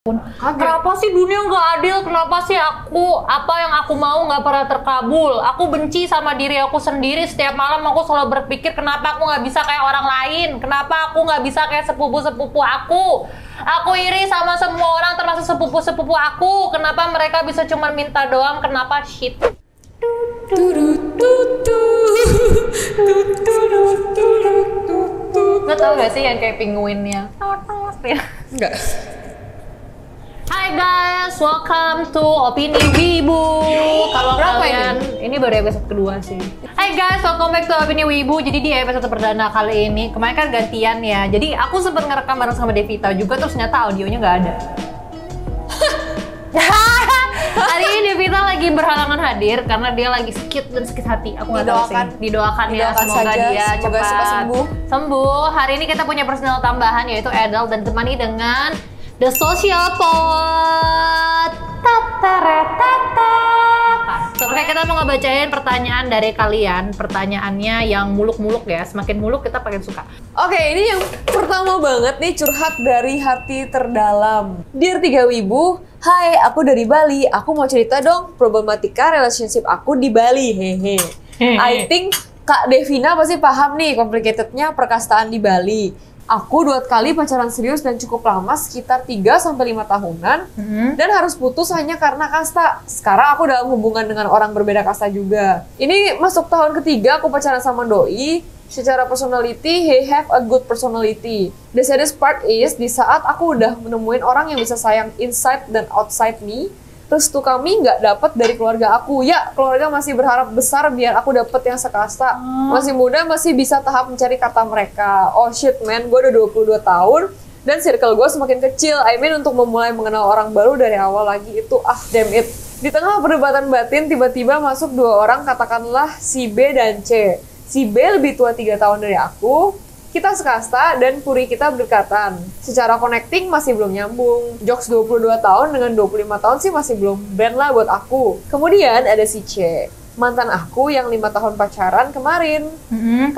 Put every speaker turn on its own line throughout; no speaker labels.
Kenapa sih dunia nggak adil? Kenapa sih apa yang aku mau nggak pernah terkabul? Aku benci sama diri aku sendiri. Setiap malam aku selalu berpikir kenapa aku nggak bisa kayak orang lain? Kenapa aku nggak bisa kayak sepupu-sepupu aku? Aku iri sama semua orang termasuk sepupu-sepupu aku. Kenapa mereka bisa cuma minta doang? Kenapa shit? Lo tau gak sih yang kayak penguinnya?
Enggak.
Hai guys, welcome to Opini Wibu. Kalau kalian ini baru episode kedua sih. Hai guys, welcome back to Opini Wibu. Jadi di episode perdana kali ini, kemarin kan gantian ya. Jadi aku sempat ngerekam bareng sama Devita juga, terus ternyata audionya nggak ada. Hari ini Devita lagi berhalangan hadir karena dia lagi sakit dan sakit hati. Aku nggak tahu sih. Didoakan ya, semoga
saja,
dia
semoga
cepat
sembuh.
Hari ini kita punya personel tambahan yaitu Edel dan temani dengan The Social Pod. Oke, kita mau ngebacain pertanyaan dari kalian. Pertanyaannya yang muluk-muluk ya. Semakin muluk kita paling suka.
Oke, ini yang pertama banget nih, curhat dari hati terdalam. Dear Tiga Wibu, hai, aku dari Bali. Aku mau cerita dong problematika relationship aku di Bali. Hehe. I think Kak Devina pasti paham nih complicatednya perkastaan di Bali. Aku 2 kali pacaran serius dan cukup lama, sekitar 3-5 tahunan, dan harus putus hanya karena kasta. Sekarang aku dalam hubungan dengan orang berbeda kasta juga. Ini masuk tahun ketiga aku pacaran sama doi. Secara personality, he have a good personality. The saddest part is, di saat aku udah menemuin orang yang bisa sayang inside dan outside me, restu kami nggak dapat dari keluarga aku. Ya, keluarga masih berharap besar biar aku dapet yang sekasta. Masih muda, masih bisa tahap mencari kata mereka. Oh shit man, gue udah 22 tahun dan circle gue semakin kecil. I mean untuk memulai mengenal orang baru dari awal lagi itu damn it. Di tengah perdebatan batin, tiba-tiba masuk 2 orang, katakanlah si B dan C. Si B lebih tua 3 tahun dari aku. Kita sekasta dan puri kita berdekatan. Secara connecting masih belum nyambung. Jokes 22 tahun dengan 25 tahun sih masih belum brand lah buat aku. Kemudian ada si C, mantan aku yang 5 tahun pacaran kemarin.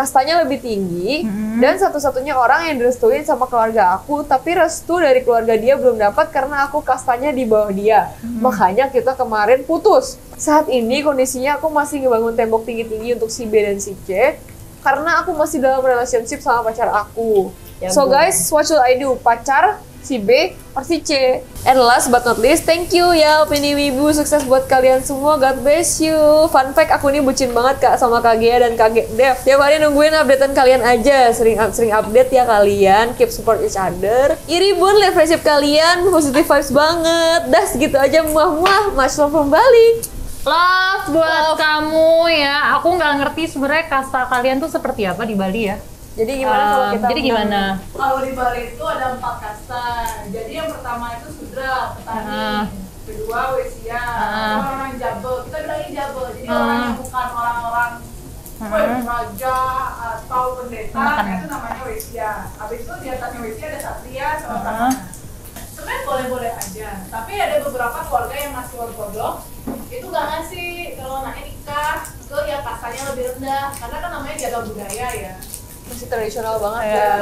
Kastanya lebih tinggi dan satu-satunya orang yang direstuin sama keluarga aku, tapi restu dari keluarga dia belum dapat karena aku kastanya di bawah dia. Makanya kita kemarin putus. Saat ini kondisinya aku masih ngebangun tembok tinggi-tinggi untuk si B dan si C karena aku masih dalam relationship sama pacar aku. So guys, what should I do? Pacar, si B, or si C? And last but not least, thank you ya Opini Wibu. Sukses buat kalian semua, God bless you. Fun fact, aku ini bucin banget Kak sama Kak Gia dan Kak Dev. Tiap hari nungguin updatean kalian aja. Sering update ya kalian. Keep support each other. Iri bun, lihat friendship kalian. Positive vibes banget. Dah segitu aja, muah-muah. Much love from Bali.
Love buat kamu ya. Aku nggak ngerti sebenarnya kasta kalian tuh seperti apa di Bali ya.
Jadi gimana kalau kita?
Jadi gimana?
Kalau di Bali itu ada 4 kasta. Jadi yang pertama itu Sudra, petani. Kedua Wesia, orang Jabel. Kita bilangin Jabel. Jadi orang yang bukan orang-orang raja atau pendeta, itu namanya Wesia. Habis itu di atasnya Wesia ada Satria sama Pramana. Sebenarnya boleh-boleh aja. Tapi ada beberapa keluarga yang masih ortodoks. Itu nggak ngasih kalau anaknya nikah ke ya kastanya lebih rendah karena kan namanya jaga budaya ya,
Masih tradisional banget
ya.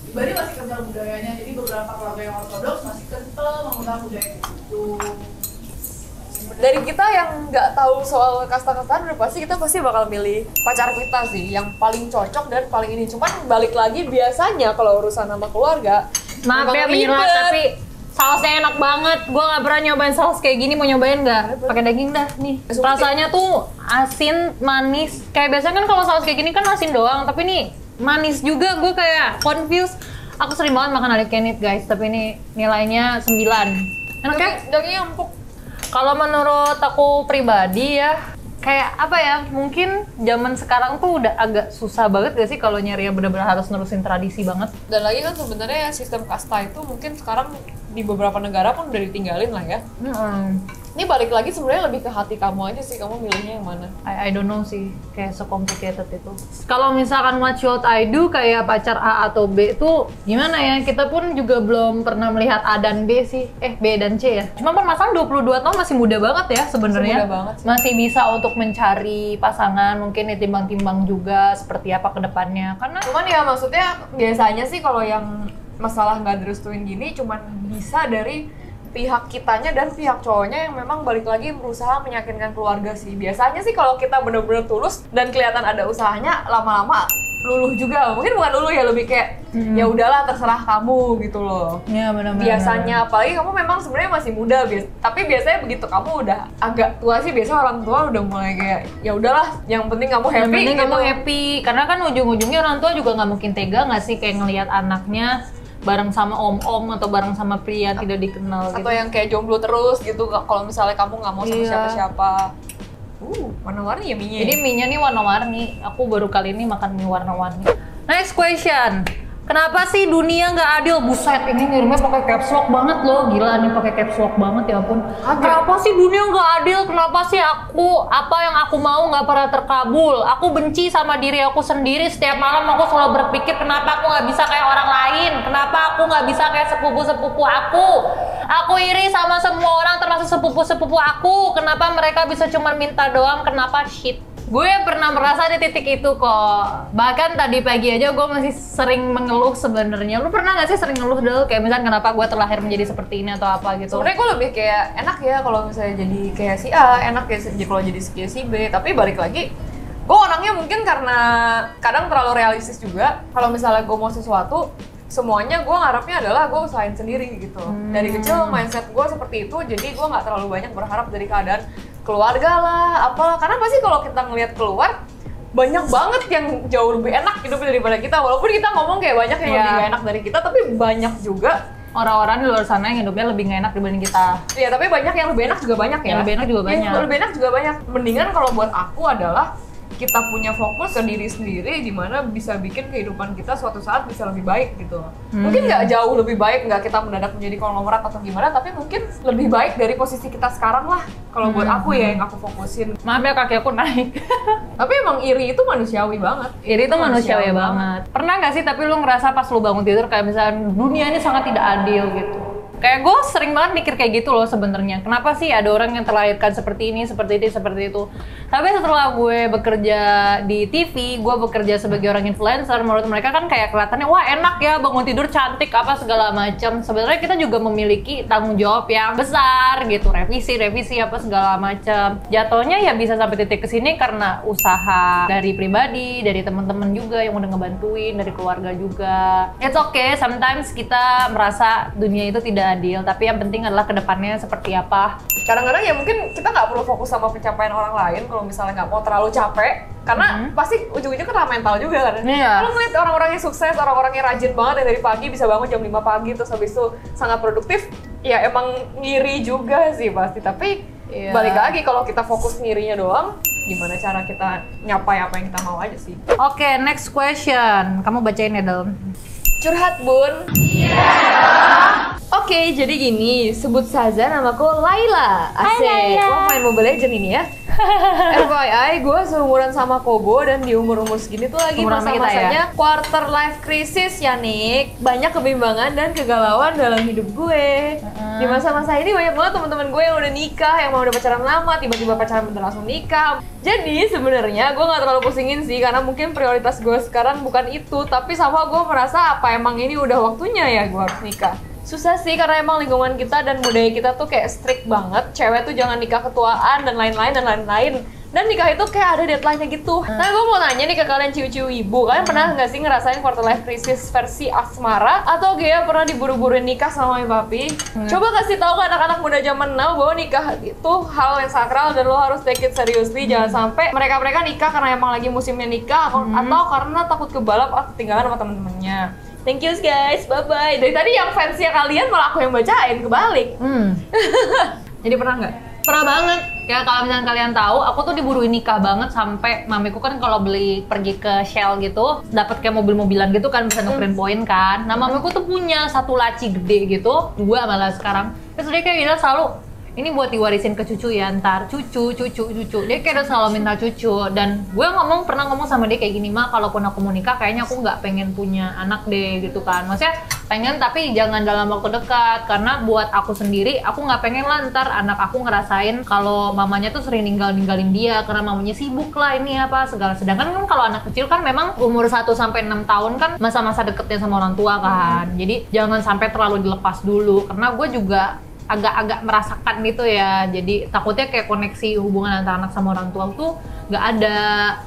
Di Bali masih kental budayanya, jadi beberapa keluarga yang ortodoks masih kental memegang budaya itu.
Dari kita yang nggak tahu soal kasta-kastaan, udah pasti kita bakal milih pacar kita sih yang paling cocok dan paling ini. Cuman balik lagi, biasanya kalau urusan sama keluarga,
Maaf ya menyelat, tapi sausnya enak banget. Gue nggak pernah nyobain saus kayak gini. Mau nyobain nggak? Pakai daging dah nih. Rasanya tuh asin, manis. Kayak biasanya kan kalau saus kayak gini kan asin doang, tapi ini manis juga. Gue kayak confused. Aku sering banget makan all you can eat guys, tapi ini nilainya 9. Enak ya?
dagingnya empuk.
Kalau menurut aku pribadi ya, kayak apa ya, mungkin zaman sekarang tuh udah agak susah banget gak sih kalau nyari yang benar-benar harus nerusin tradisi banget.
Dan lagi kan sebenarnya sistem kasta itu mungkin sekarang di beberapa negara pun udah ditinggalin lah ya. Ini balik lagi sebenarnya lebih ke hati kamu aja sih, kamu milihnya yang mana?
I don't know sih, kayak so-complicated itu. Kalau misalkan what should I do kayak pacar A atau B itu gimana ya? Kita pun juga belum pernah melihat A dan B sih. B dan C ya. Cuma permasalahan 22 tahun masih muda banget ya sebenarnya.
Muda banget sih.
Masih bisa untuk mencari pasangan, mungkin ditimbang-timbang juga seperti apa ke depannya. Karena
Cuman ya maksudnya biasanya sih kalau yang masalah nggak direstuin gini cuman bisa dari pihak kitanya dan pihak cowoknya yang memang balik lagi berusaha meyakinkan keluarga sih. Biasanya sih kalau kita bener-bener tulus dan kelihatan ada usahanya, lama-lama luluh juga. Mungkin bukan luluh ya, lebih kayak ya udahlah terserah kamu gitu loh.
Iya benar-benar.
Biasanya apalagi kamu memang sebenarnya masih muda, tapi biasanya begitu kamu udah agak tua sih biasanya orang tua udah mulai kayak ya udahlah, yang penting kamu happy.
Yang penting
gitu.
kamu happy, karena kan ujung-ujungnya orang tua juga nggak mungkin tega nggak sih kayak ngelihat anaknya bareng sama om-om atau bareng sama pria tidak dikenal
atau
gitu.
yang kayak jomblo terus gitu kalau misalnya kamu nggak mau sama
Iya.
siapa-siapa. Warna-warni ya mie-nya.
Jadi mie-nya nih warna-warni. Aku baru kali ini makan mie warna-warni. Next question. Kenapa sih dunia nggak adil? Buset, ini ngirimnya pakai caps lock banget loh. Gila nih pakai caps lock banget ya ampun. Kenapa sih dunia nggak adil? Kenapa sih apa yang aku mau nggak pernah terkabul? Aku benci sama diri aku sendiri. Setiap malam aku selalu berpikir kenapa aku nggak bisa kayak orang lain? Kenapa aku nggak bisa kayak sepupu-sepupu aku? Aku iri sama semua orang termasuk sepupu-sepupu aku. Kenapa mereka bisa cuma minta doang? Kenapa shit? Gue pernah merasa di titik itu kok. Bahkan tadi pagi aja gue masih sering mengeluh sebenarnya. Lu pernah gak sih sering ngeluh dulu? Kayak misalnya kenapa gue terlahir menjadi seperti ini atau apa gitu?
Sebenarnya gue lebih kayak enak ya kalau misalnya jadi kayak si A, enak ya kalau jadi kayak si B. Tapi balik lagi, gue orangnya mungkin karena kadang terlalu realistis juga. Kalau misalnya gue mau sesuatu, semuanya gue ngarepnya adalah gue usahain sendiri gitu. Dari kecil mindset gue seperti itu, jadi gue nggak terlalu banyak berharap dari keadaan keluarga lah, apalah. Karena pasti kalau kita ngelihat keluar, banyak banget yang jauh lebih enak hidupnya daripada kita. Walaupun kita ngomong kayak banyak yang lebih gak enak dari kita, tapi banyak juga
orang-orang di luar sana yang hidupnya lebih gak enak dibanding kita.
Iya, tapi banyak yang lebih enak juga banyak ya.
Yang lebih enak juga banyak.
Yang lebih enak juga banyak. Mendingan kalau buat aku adalah kita punya fokus ke diri sendiri, di mana bisa bikin kehidupan kita suatu saat bisa lebih baik gitu. Mungkin nggak jauh lebih baik, nggak kita mendadak menjadi konglomerat atau gimana, tapi mungkin lebih baik dari posisi kita sekarang lah. Kalau buat aku ya yang aku fokusin.
Maaf ya kaki aku naik.
Tapi emang iri itu manusiawi banget.
Iri itu manusiawi banget. Pernah nggak sih tapi lu ngerasa pas lu bangun tidur kayak misalnya dunia ini sangat tidak adil gitu? Kayak gue sering banget mikir kayak gitu loh sebenarnya. Kenapa sih ada orang yang terlahirkan seperti ini, seperti itu. Tapi setelah gue bekerja di TV, gue bekerja sebagai orang influencer, menurut mereka kan kayak kelihatannya wah enak ya bangun tidur cantik apa segala macam. Sebenarnya kita juga memiliki tanggung jawab yang besar gitu, revisi apa segala macam. Jatuhnya ya bisa sampai titik kesini karena usaha dari pribadi, dari teman-teman juga yang udah ngebantuin, dari keluarga juga. It's okay, sometimes kita merasa dunia itu tidak adil, tapi yang penting adalah kedepannya seperti apa.
Kadang-kadang ya mungkin kita nggak perlu fokus sama pencapaian orang lain kalau misalnya nggak mau terlalu capek, karena pasti ujung-ujungnya kena mental juga kan.
Iya.
Kalau ngeliat orang-orang yang sukses, orang-orang yang rajin banget yang dari pagi bisa bangun jam 5 pagi terus habis itu sangat produktif, ya emang ngiri juga sih pasti. Tapi balik lagi kalau kita fokus ngirinya doang, gimana cara kita nyapai apa yang kita mau aja sih.
Oke, next question. Kamu bacain ya, Del.
Curhat, Bun. Oke, jadi gini, sebut saja namaku Laila. Asik, wah main Mobile Legends ini ya. FYI, gue seumuran sama Kobo dan di umur-umur segini tuh lagi
Umuran kita
masa-masanya quarter life crisis ya, Nik. Banyak kebimbangan dan kegalauan dalam hidup gue. Di masa-masa ini banyak banget teman-teman gue yang udah nikah, yang mau udah pacaran lama, tiba-tiba pacaran bener langsung nikah. Jadi sebenarnya gue nggak terlalu pusingin sih, karena mungkin prioritas gue sekarang bukan itu. Tapi sama gue merasa apa emang ini udah waktunya ya gue harus nikah. Susah sih karena emang lingkungan kita dan budaya kita tuh kayak strict banget. Cewek tuh jangan nikah ketuaan dan lain-lain. Dan nikah itu kayak ada deadline-nya gitu. Nah, gue mau nanya nih ke kalian ciu-ciu ibu, kalian pernah nggak sih ngerasain quarter life crisis versi asmara? Atau kayak pernah diburu-buruin nikah sama mami papi? Coba kasih tahu ke anak-anak muda zaman now bahwa nikah itu hal yang sakral dan lo harus take it seriously. Jangan sampai mereka nikah karena emang lagi musimnya nikah atau karena takut kebalap atau ketinggalan sama temen-temennya. Thank you guys, bye-bye. Dari tadi yang fansnya kalian malah aku yang bacain, kebalik. Jadi pernah nggak?
Pernah banget. Ya kalau misalnya kalian tahu, aku tuh diburuin nikah banget sampai mamiku kan kalau pergi ke Shell gitu, dapat kayak mobil-mobilan gitu kan, bisa nukerin poin kan. Nah, mamiku tuh punya satu laci gede gitu, 2 malah sekarang. Terus dia kayak bilang selalu, ini buat diwarisin ke cucu ya, ntar cucu. Dia kayak udah selalu minta cucu. Dan gue pernah ngomong sama dia kayak gini, Ma, kalaupun aku mau nikah kayaknya aku nggak pengen punya anak deh gitu kan. Maksudnya pengen tapi jangan dalam waktu dekat, karena buat aku sendiri aku nggak pengen lah ntar anak aku ngerasain kalau mamanya tuh sering ninggalin dia karena mamanya sibuk lah ini apa segala. Sedangkan kan kalau anak kecil kan memang umur 1 sampai 6 tahun kan masa-masa deketnya sama orang tua kan. Jadi jangan sampai terlalu dilepas dulu, karena gue juga agak-agak merasakan gitu ya. Jadi takutnya kayak koneksi hubungan antara anak sama orang tua tuh nggak ada.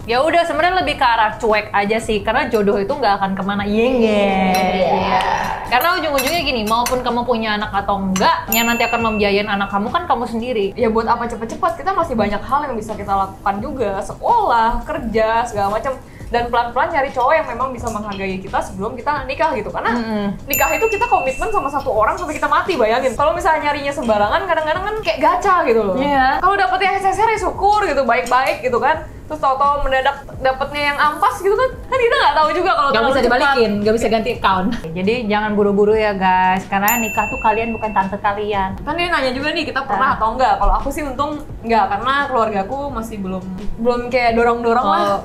Ya udah, sebenarnya lebih ke arah cuek aja sih, karena jodoh itu nggak akan kemana. Iya. Karena ujung-ujungnya gini, maupun kamu punya anak atau enggak, yang nanti akan membiayain anak kamu kan kamu sendiri.
Ya buat apa cepet-cepet, kita masih banyak hal yang bisa kita lakukan juga, sekolah, kerja, segala macam. Dan pelan-pelan nyari cowok yang memang bisa menghargai kita sebelum kita nikah gitu. Karena nikah itu kita komitmen sama satu orang sampai kita mati, bayangin. Kalau misalnya nyarinya sembarangan, kadang-kadang kan kayak gacha gitu loh.
Iya.
Kalau dapetnya SSR ya syukur gitu, baik-baik gitu kan. Terus tau-tau mendadak dapetnya yang ampas gitu kan kita nggak tahu juga kalau
Gak bisa dibalikin, gak bisa ganti account. Jadi jangan buru-buru ya guys, karena nikah tuh kalian bukan tante kalian.
Kan dia nanya juga nih, kita pernah atau enggak? Kalau aku sih untung enggak, karena keluargaku masih belum kayak dorong-dorong lah.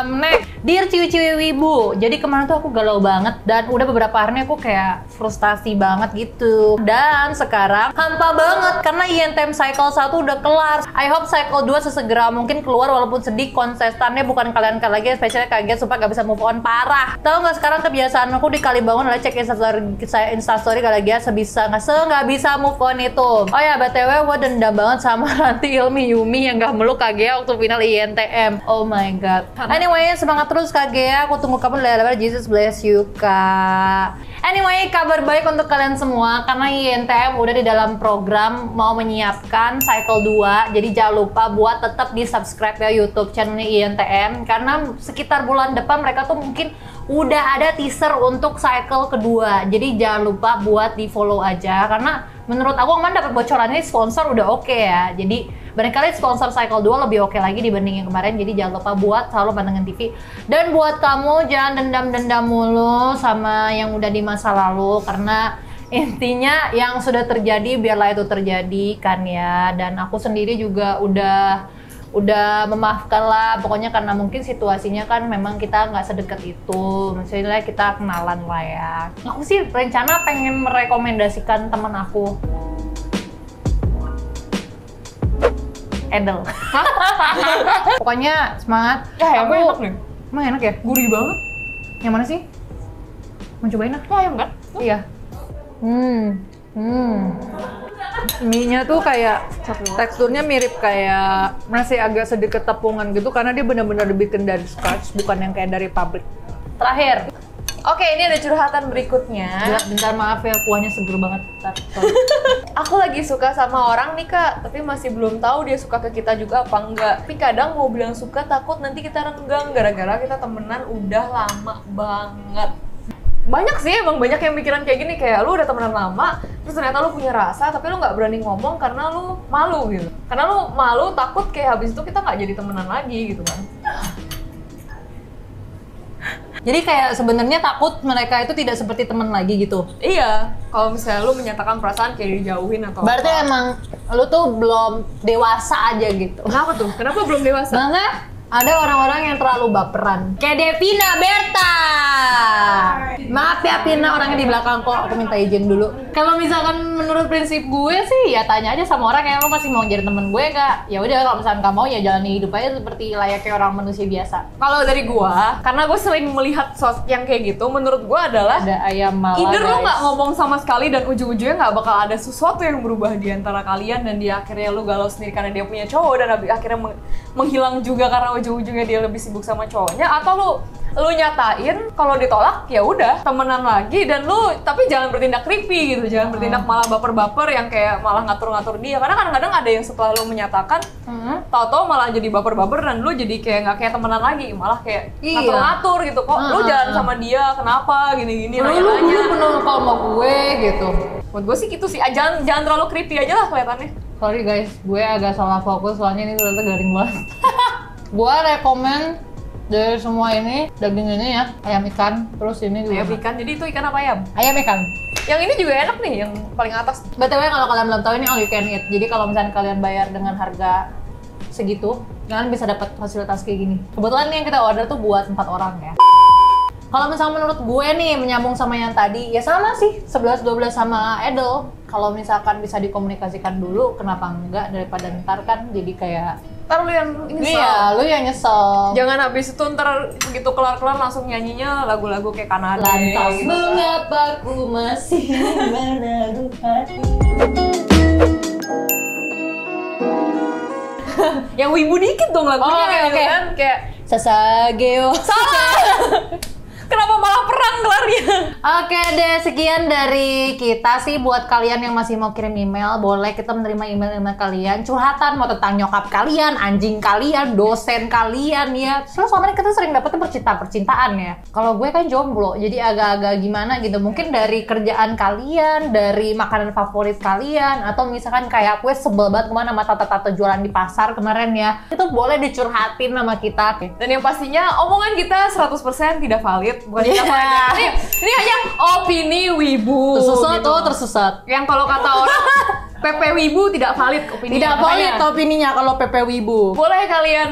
Next, Dear Ciwi-Ciwi Wibu. Jadi kemarin tuh aku galau banget dan udah beberapa hari ini aku kayak frustasi banget gitu. Dan sekarang hampa banget karena INTM cycle 1 udah kelar. I hope cycle 2 sesegera mungkin keluar, walaupun sedih kontestannya bukan kalian lagi, especially kaget supaya gak bisa move on parah. Tahu nggak sekarang kebiasaan aku di Kalibangun adalah cek instastory Galagia nggak bisa move on itu. Oh ya BTW gue dendam banget sama Ranti Ilmi Yumi yang gak meluk Kagea waktu final INTM. Oh my god. Anyway, semangat terus Kagea, aku tunggu kamu lebar. Jesus bless you Kak. Anyway, kabar baik untuk kalian semua karena INTM udah di dalam program mau menyiapkan cycle 2. Jadi jangan lupa buat tetap di subscribe ya YouTube channelnya INTM, karena sekitar bulan depan mereka tuh mungkin udah ada teaser untuk cycle kedua. Jadi jangan lupa buat di follow aja, karena menurut aku kemarin dapat bocorannya sponsor udah oke ya. Jadi barangkali sponsor cycle 2 lebih oke lagi dibanding yang kemarin. Jadi jangan lupa buat selalu pantengin TV. Dan buat kamu jangan dendam-dendam mulu sama yang udah di masa lalu, karena intinya yang sudah terjadi biarlah itu terjadi kan ya. Dan aku sendiri juga udah memaafkan lah, pokoknya karena mungkin situasinya kan memang kita nggak sedekat itu, maksudnya kita kenalan lah ya. Aku sih rencana pengen merekomendasikan teman aku Edel. Pokoknya semangat.
Ya, aku enak nih.
Emang enak ya?
Gurih banget.
Yang mana sih? Mau cobain ah?
Ya, ayam kan?
Iya. Mie-nya tuh kayak teksturnya mirip kayak masih agak sedikit tepungan gitu karena dia benar-benar dibikin dari scratch, bukan yang kayak dari pabrik. Terakhir.
Oke, ini ada curhatan berikutnya.
Bentar maaf ya, kuahnya seger banget.
Aku lagi suka sama orang nih Kak, tapi masih belum tahu dia suka ke kita juga apa enggak. Tapi kadang mau bilang suka takut nanti kita renggang gara-gara kita temenan udah lama banget. Banyak sih, emang banyak yang pikiran kayak gini, kayak lu udah temenan lama, terus ternyata lu punya rasa, tapi lu nggak berani ngomong karena lu malu gitu. Karena lu malu, takut kayak habis itu kita nggak jadi temenan lagi gitu kan.
Jadi kayak sebenarnya takut mereka itu tidak seperti teman lagi gitu.
Iya, kalau misalnya lu menyatakan perasaan kayak dijauhin atau
berarti
apa.
emang lu tuh belum dewasa aja gitu.
Kenapa tuh? Kenapa belum dewasa?
Karena ada orang-orang yang terlalu baperan. Kayak Devina Berta. Maaf ya Pina, orangnya di belakang kok. Aku minta izin dulu. Kalau misalkan menurut prinsip gue sih, ya tanya aja sama orang yang lo masih mau jadi temen gue nggak? Ya udah, kalau misalkan kamu mau ya jalani hidup aja seperti layaknya orang manusia biasa.
Kalau dari gua, karena gue sering melihat sosok yang kayak gitu, menurut gua adalah
ada ayam malah.
either
guys.
lo nggak ngomong sama sekali dan ujung-ujungnya nggak bakal ada sesuatu yang berubah di antara kalian, dan dia akhirnya lu galau sendiri karena dia punya cowok, dan akhirnya menghilang juga karena ujung-ujungnya dia lebih sibuk sama cowoknya, atau lu nyatain kalau ditolak ya udah temenan lagi, dan lu tapi jangan bertindak creepy gitu, jangan bertindak malah baper-baper yang kayak malah ngatur-ngatur dia, karena kadang-kadang ada yang setelah lu menyatakan tau-tau malah jadi baper-baper dan lu jadi kayak nggak kayak temenan lagi, malah kayak ngatur-ngatur gitu, kok lu jalan sama dia kenapa gini-gini,
lu
nanya-nanya.
dulu pernah kalau sama gue gitu.
Buat gue sih gitu sih, jangan terlalu creepy aja lah kelihatannya.
Sorry guys, gue agak salah fokus soalnya ini ternyata garing banget. Gue rekomen dari semua ini, daging ini ya, ayam ikan, terus ini juga.
Ayam ikan, jadi itu ikan apa ayam?
Ayam ikan.
Yang ini juga enak nih, yang paling atas.
BTW kalau kalian belum tahu ini all you can eat. Jadi kalau misalnya kalian bayar dengan harga segitu, kalian bisa dapat fasilitas kayak gini. Kebetulan nih yang kita order tuh buat 4 orang ya. Kalau misalnya menurut gue nih menyambung sama yang tadi, ya sama sih 11-12 sama Edel. Kalau misalkan bisa dikomunikasikan dulu, kenapa enggak, daripada ntar kan jadi kayak
Ntar lu yang nyesel.
iya, lu yang nyesel.
Jangan habis itu ntar begitu kelar-kelar langsung nyanyinya lagu-lagu kayak Kanada.
Lantas
gitu.
mengapa ku masih menaruh hati.
Yang wibu dikit dong lagunya.
Oh, oke.
Kan kayak
Sasageo.
salah. Kenapa malah perang kelarnya?
Oke deh, sekian dari kita sih. Buat kalian yang masih mau kirim email, boleh kita menerima email-email kalian. Curhatan mau tentang nyokap kalian, anjing kalian, dosen kalian ya. Soalnya selama ini kita sering dapetin percintaan ya. Kalau gue kan jomblo, jadi agak-agak gimana gitu. Mungkin dari kerjaan kalian, dari makanan favorit kalian, atau misalkan kayak gue sebel banget kemana sama tante-tante jualan di pasar kemarin ya. Itu boleh dicurhatin sama kita.
Dan yang pastinya omongan kita 100% tidak valid. Bukan tidak valid. Ini hanya opini wibu.
Tersusat
gitu.
tuh, tersusat.
Yang kalau kata orang PP wibu tidak valid opini.
Tidak valid opininya kalau PP Wibu.
Boleh kalian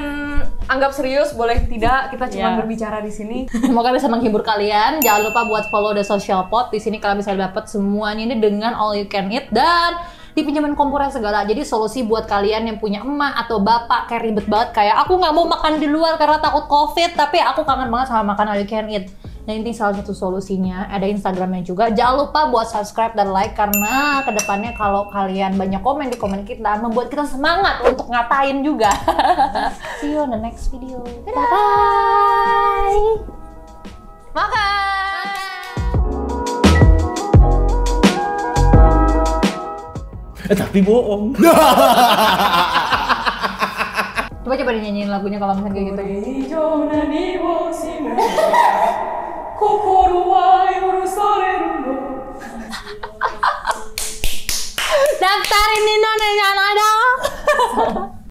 anggap serius, boleh tidak. Kita cuma
Ya.
berbicara di sini.
Semoga bisa menghibur kalian. Jangan lupa buat follow The Social Pod. Di sini kalian bisa dapat semuanya ini dengan all you can eat dan dipinjamin kompornya segala. Jadi solusi buat kalian yang punya emak atau bapak kayak ribet banget kayak aku nggak mau makan di luar karena takut COVID, tapi aku kangen banget sama makan all you can eat. Nah ini salah satu solusinya, ada Instagramnya juga. Jangan lupa buat subscribe dan like karena kedepannya kalau kalian banyak komen di komen kita membuat kita semangat untuk ngatain juga. See you on the next video. Bye.
Makan.
Tapi bohong.
Coba dinyanyiin lagunya kalau misalnya kayak gitu. Daftarin di Indonesia dong.